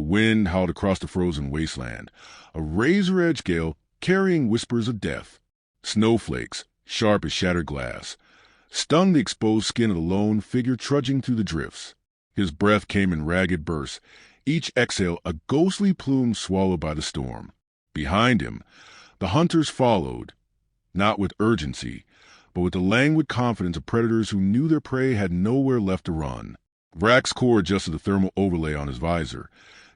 wind howled across the frozen wasteland, a razor-edge gale carrying whispers of death. Snowflakes, sharp as shattered glass, stung the exposed skin of the lone figure trudging through the drifts. His breath came in ragged bursts, each exhale a ghostly plume swallowed by the storm. Behind him, the hunters followed, not with urgency, but with the languid confidence of predators who knew their prey had nowhere left to run. Vrax's core adjusted the thermal overlay on his visor,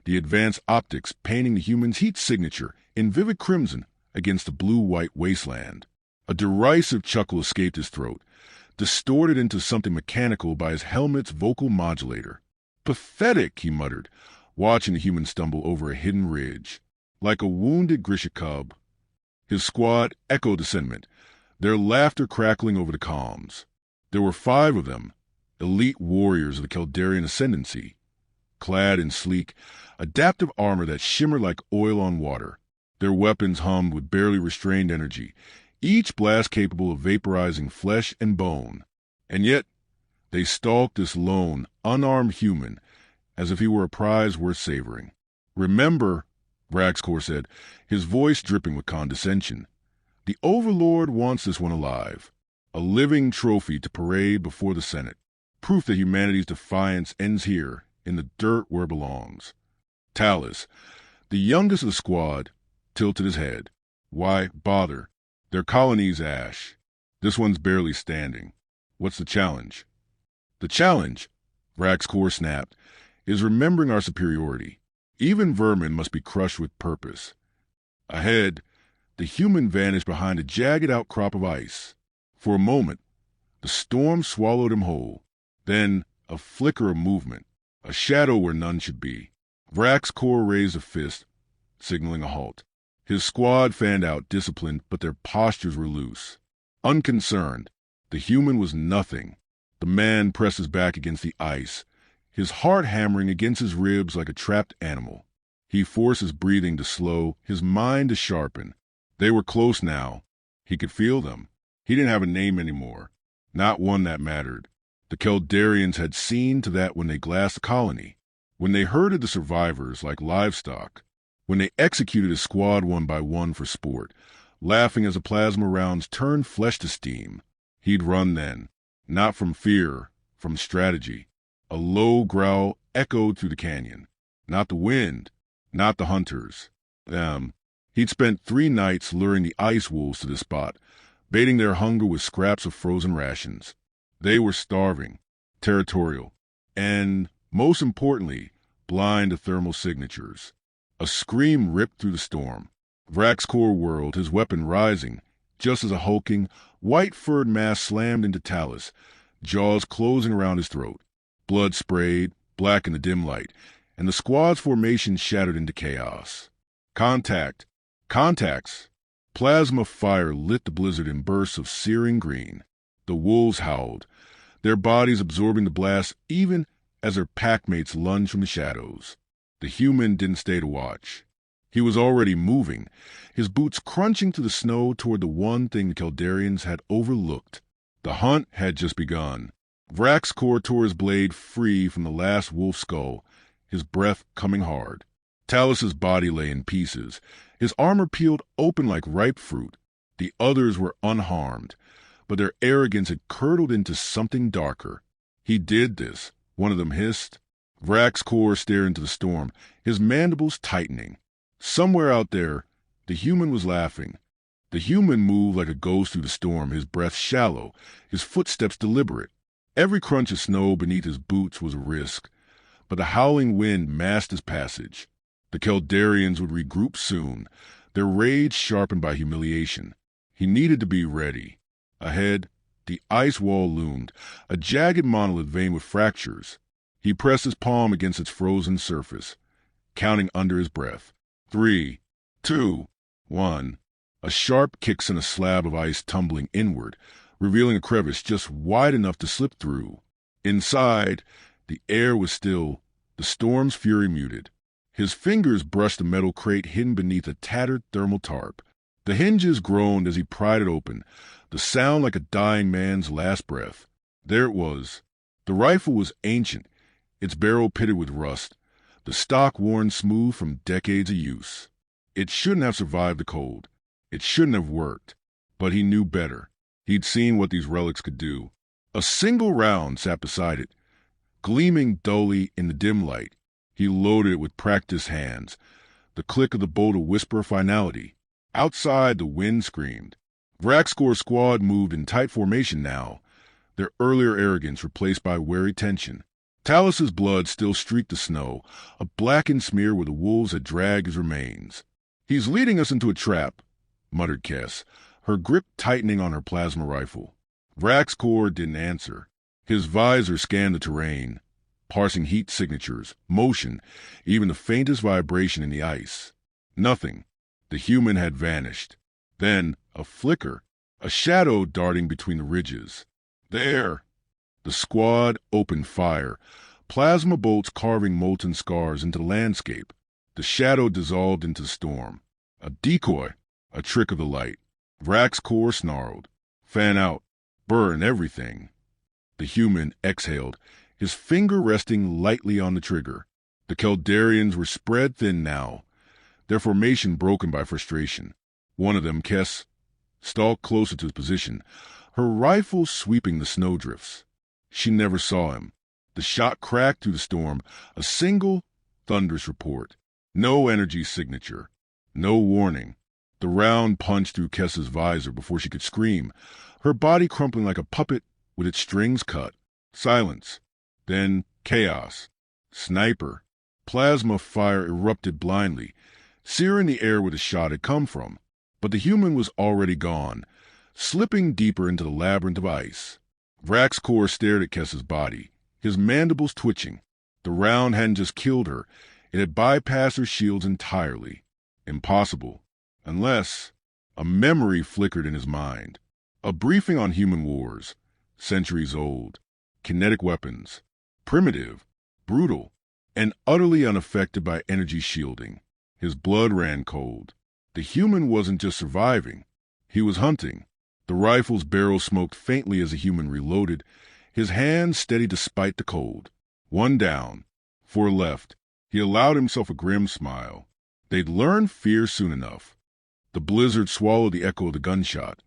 the advanced optics painting the human's heat signature in vivid crimson against the blue-white wasteland. A derisive chuckle escaped his throat, distorted into something mechanical by his helmet's vocal modulator. "Pathetic," he muttered, watching the human stumble over a hidden ridge. Like a wounded Grisha cub. His squad echoed the sentiment, their laughter crackling over the comms. There were 5 of them, elite warriors of the Kaldarian ascendancy, clad in sleek, adaptive armor that shimmered like oil on water. Their weapons hummed with barely restrained energy, each blast capable of vaporizing flesh and bone. And yet, they stalked this lone, unarmed human as if he were a prize worth savoring. "Remember," Vrax'Kor said, his voice dripping with condescension, "the Overlord wants this one alive, a living trophy to parade before the Senate, proof that humanity's defiance ends here, in the dirt where it belongs." Talus, the youngest of the squad, tilted his head. "Why bother? Their colony's ash. This one's barely standing. What's the challenge?" "The challenge," Vrax'Kor snapped, "is remembering our superiority. Even vermin must be crushed with purpose." Ahead, the human vanished behind a jagged outcrop of ice. For a moment, the storm swallowed him whole. Then a flicker of movement, a shadow where none should be. Vrax'Kor raised a fist, signaling a halt. His squad fanned out, disciplined, but their postures were loose. Unconcerned, the human was nothing. The man pressed his back against the ice, his heart hammering against his ribs like a trapped animal. He forced his breathing to slow, his mind to sharpen. They were close now. He could feel them. He didn't have a name anymore, not one that mattered. The Kaldarians had seen to that when they glassed the colony, when they herded the survivors like livestock, when they executed his squad one by one for sport, laughing as the plasma rounds turned flesh to steam. He'd run then, not from fear, from strategy. A low growl echoed through the canyon. Not the wind, not the hunters. Them. He'd spent 3 nights luring the ice wolves to this spot, baiting their hunger with scraps of frozen rations. They were starving, territorial, and, most importantly, blind to thermal signatures. A scream ripped through the storm. Vrax'Kor whirled, his weapon rising, just as a hulking, white-furred mass slammed into Talus, jaws closing around his throat. Blood sprayed, black in the dim light, and the squad's formation shattered into chaos. Contact! Contacts! Plasma fire lit the blizzard in bursts of searing green. The wolves howled, their bodies absorbing the blast even as their packmates lunged from the shadows. The human didn't stay to watch. He was already moving, his boots crunching through the snow toward the one thing the Kaldarians had overlooked. The hunt had just begun. Vrax'Kor tore his blade free from the last wolf skull, his breath coming hard. Talus's body lay in pieces, his armor peeled open like ripe fruit. The others were unharmed, but their arrogance had curdled into something darker. "He did this," one of them hissed. Vrax'Kor stared into the storm, his mandibles tightening. Somewhere out there, the human was laughing. The human moved like a ghost through the storm, his breath shallow, his footsteps deliberate. Every crunch of snow beneath his boots was a risk, but the howling wind masked his passage. The Kaldarians would regroup soon, their rage sharpened by humiliation. He needed to be ready. Ahead, the ice wall loomed, a jagged monolith veined with fractures. He pressed his palm against its frozen surface, counting under his breath. 3, 2, 1. A sharp kick sent a slab of ice tumbling inward, revealing a crevice just wide enough to slip through. Inside, the air was still, the storm's fury muted. His fingers brushed the metal crate hidden beneath a tattered thermal tarp. The hinges groaned as he pried it open, the sound like a dying man's last breath. There it was. The rifle was ancient, its barrel pitted with rust, the stock worn smooth from decades of use. It shouldn't have survived the cold. It shouldn't have worked. But he knew better. He'd seen what these relics could do. A single round sat beside it, gleaming dully in the dim light. He loaded it with practiced hands. The click of the bolt a whisper finality. Outside, the wind screamed. Vraxcor's squad moved in tight formation now, their earlier arrogance replaced by wary tension. Talus's blood still streaked the snow, a blackened smear where the wolves had dragged his remains. "He's leading us into a trap," muttered Kess, her grip tightening on her plasma rifle. Vraxcor didn't answer. His visor scanned the terrain, parsing heat signatures, motion, even the faintest vibration in the ice. Nothing. The human had vanished. Then, a flicker, a shadow darting between the ridges. There! The squad opened fire, plasma bolts carving molten scars into the landscape. The shadow dissolved into the storm. A decoy, a trick of the light. Vraxcor snarled. Fan out. Burn everything. The human exhaled, his finger resting lightly on the trigger. The Keldarians were spread thin now, their formation broken by frustration. One of them, Kess, stalked closer to his position, her rifle sweeping the snowdrifts. She never saw him. The shot cracked through the storm, a single, thunderous report. No energy signature. No warning. The round punched through Kess's visor before she could scream, her body crumpling like a puppet with its strings cut. Silence. Then chaos. Sniper. Plasma fire erupted blindly, searing the air where the shot had come from. But the human was already gone, slipping deeper into the labyrinth of ice. Vraxcor stared at Kess's body, his mandibles twitching. The round hadn't just killed her, it had bypassed her shields entirely. Impossible. Unless... A memory flickered in his mind. A briefing on human wars, centuries old. Kinetic weapons. Primitive. Brutal. And utterly unaffected by energy shielding. His blood ran cold. The human wasn't just surviving. He was hunting. The rifle's barrel smoked faintly as the human reloaded, his hands steady despite the cold. One down. 4 left. He allowed himself a grim smile. They'd learn fear soon enough. The blizzard swallowed the echo of the gunshot,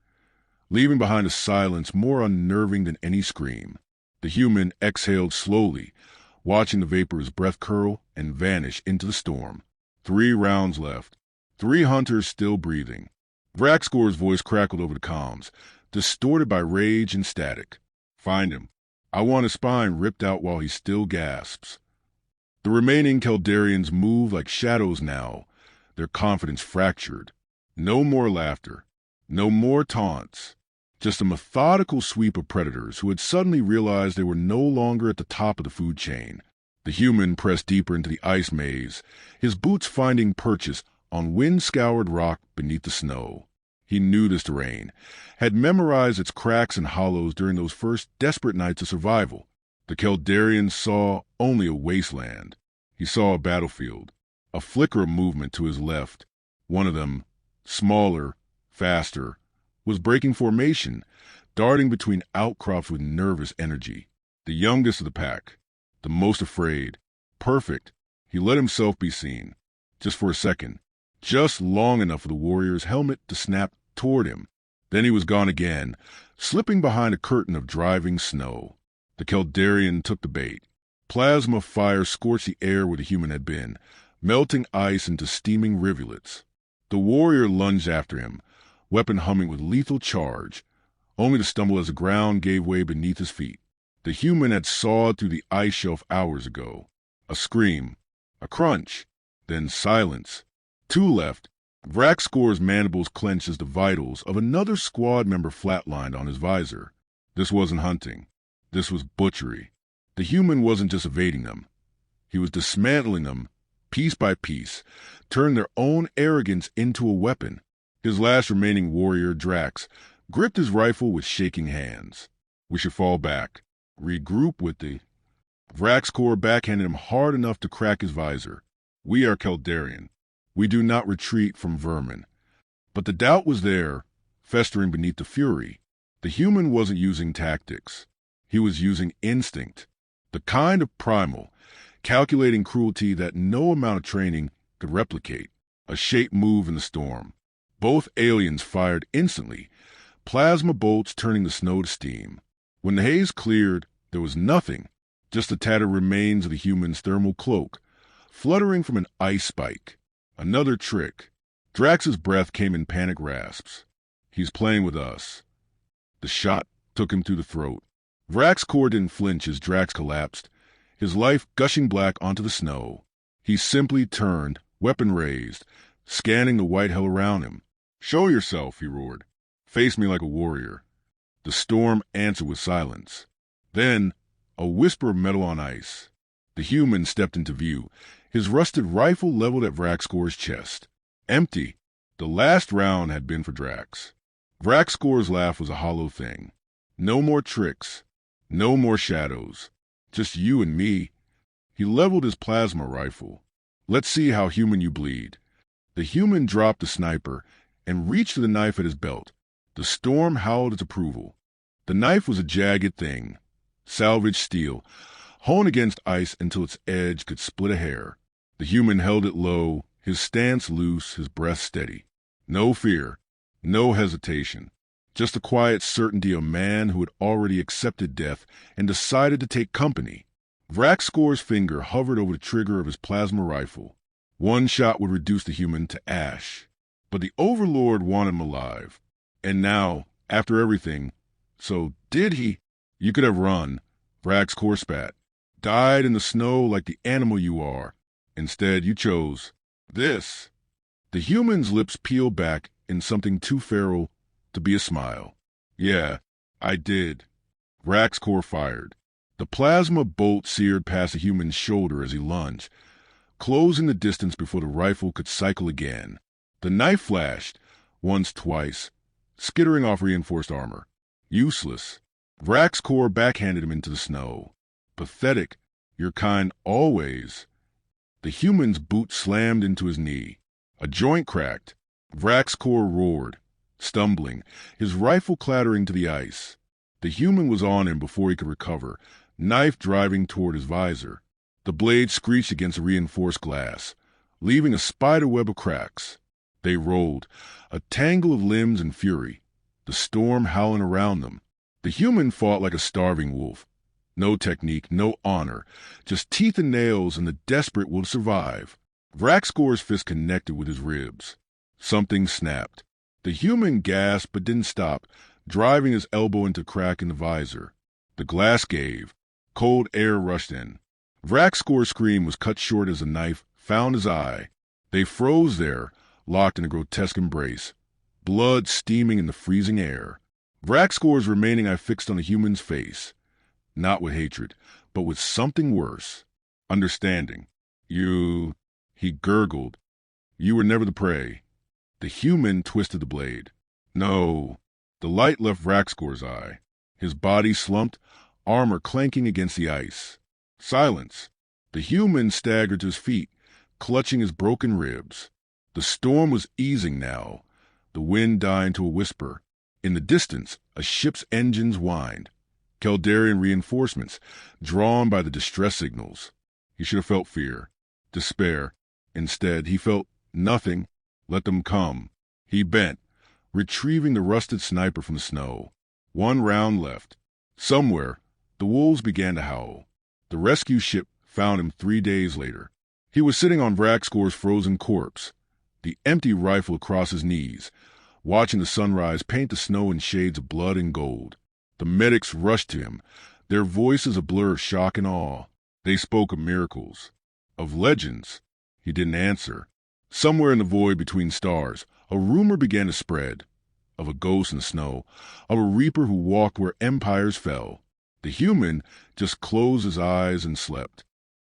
leaving behind a silence more unnerving than any scream. The human exhaled slowly, watching the vapor's breath curl and vanish into the storm. 3 rounds left. 3 hunters still breathing. Vraxcor's voice crackled over the comms, distorted by rage and static. Find him. I want his spine ripped out while he still gasps. The remaining Keldarians moved like shadows now, their confidence fractured. No more laughter. No more taunts. Just a methodical sweep of predators who had suddenly realized they were no longer at the top of the food chain. The human pressed deeper into the ice maze, his boots finding purchase on wind-scoured rock beneath the snow. He knew this terrain, had memorized its cracks and hollows during those first desperate nights of survival. The Keldarian saw only a wasteland. He saw a battlefield, a flicker of movement to his left. One of them, smaller, faster, was breaking formation, darting between outcrops with nervous energy. The youngest of the pack, the most afraid, perfect, he let himself be seen. Just for a second, just long enough for the warrior's helmet to snap toward him. Then he was gone again, slipping behind a curtain of driving snow. The Keldarian took the bait. Plasma fire scorched the air where the human had been, melting ice into steaming rivulets. The warrior lunged after him, weapon humming with lethal charge, only to stumble as the ground gave way beneath his feet. The human had sawed through the ice shelf hours ago. A scream, a crunch, then silence. 2 left. Vraxcor's mandibles clenched as the vitals of another squad member flatlined on his visor. This wasn't hunting. This was butchery. The human wasn't just evading them. He was dismantling them, piece by piece, turned their own arrogance into a weapon. His last remaining warrior, Drax, gripped his rifle with shaking hands. We should fall back. Regroup with the... Vraxcor backhanded him hard enough to crack his visor. We are Keldarian. We do not retreat from vermin. But the doubt was there, festering beneath the fury. The human wasn't using tactics. He was using instinct. The kind of primal, calculating cruelty that no amount of training could replicate. A shape move in the storm. Both aliens fired instantly, plasma bolts turning the snow to steam. When the haze cleared, there was nothing, just the tattered remains of the human's thermal cloak, fluttering from an ice spike. Another trick. Drax's breath came in panic rasps. He's playing with us. The shot took him through the throat. Vrax's core didn't flinch as Drax collapsed, his life gushing black onto the snow. He simply turned, weapon raised, scanning the white hell around him. "Show yourself," he roared. "Face me like a warrior." The storm answered with silence. Then, a whisper of metal on ice. The human stepped into view, his rusted rifle leveled at Vrax's chest. Empty. The last round had been for Drax. Vrax's laugh was a hollow thing. No more tricks. No more shadows. Just you and me. He leveled his plasma rifle. "Let's see how human you bleed." The human dropped the sniper and reached for the knife at his belt. The storm howled its approval. The knife was a jagged thing, salvaged steel, honed against ice until its edge could split a hair. The human held it low, his stance loose, his breath steady. No fear, no hesitation. Just the quiet certainty of a man who had already accepted death and decided to take company. Vrax's finger hovered over the trigger of his plasma rifle. One shot would reduce the human to ash. But the Overlord wanted him alive. And now, after everything, so did he? "You could have run," Vrax's spat. "Died in the snow like the animal you are. Instead, you chose this." The human's lips peeled back in something too feral to be a smile. "Yeah, I did." Vrax's fired. The plasma bolt seared past the human's shoulder as he lunged, closing the distance before the rifle could cycle again. The knife flashed, once, twice, skittering off reinforced armor. Useless. Vrax's backhanded him into the snow. "Pathetic. Your kind always." The human's boot slammed into his knee. A joint cracked. Vrax's roared, stumbling, his rifle clattering to the ice. The human was on him before he could recover, knife driving toward his visor. The blade screeched against the reinforced glass, leaving a spider web of cracks. They rolled, a tangle of limbs and fury, the storm howling around them. The human fought like a starving wolf. No technique, no honor, just teeth and nails and the desperate will survive. Vrax's fist connected with his ribs. Something snapped. The human gasped but didn't stop, driving his elbow into a crack in the visor. The glass gave. Cold air rushed in. Vrax's scream was cut short as a knife found his eye. They froze there, locked in a grotesque embrace, blood steaming in the freezing air. Vrax's remaining eye fixed on the human's face, not with hatred, but with something worse. Understanding. "You," he gurgled. "You were never the prey." The human twisted the blade. "No." The light left Vrax's eye. His body slumped, armor clanking against the ice. Silence. The human staggered to his feet, clutching his broken ribs. The storm was easing now, the wind dying to a whisper. In the distance, a ship's engines whined. Kaldarian reinforcements, drawn by the distress signals. He should have felt fear, despair. Instead, he felt nothing. Let them come. He bent, retrieving the rusted sniper from the snow. One round left. Somewhere, the wolves began to howl. The rescue ship found him 3 days later. He was sitting on Vrax's frozen corpse, the empty rifle across his knees, watching the sunrise paint the snow in shades of blood and gold. The medics rushed to him, their voices a blur of shock and awe. They spoke of miracles, of legends. He didn't answer. Somewhere in the void between stars, a rumor began to spread, of a ghost in the snow, of a reaper who walked where empires fell. The human just closed his eyes and slept.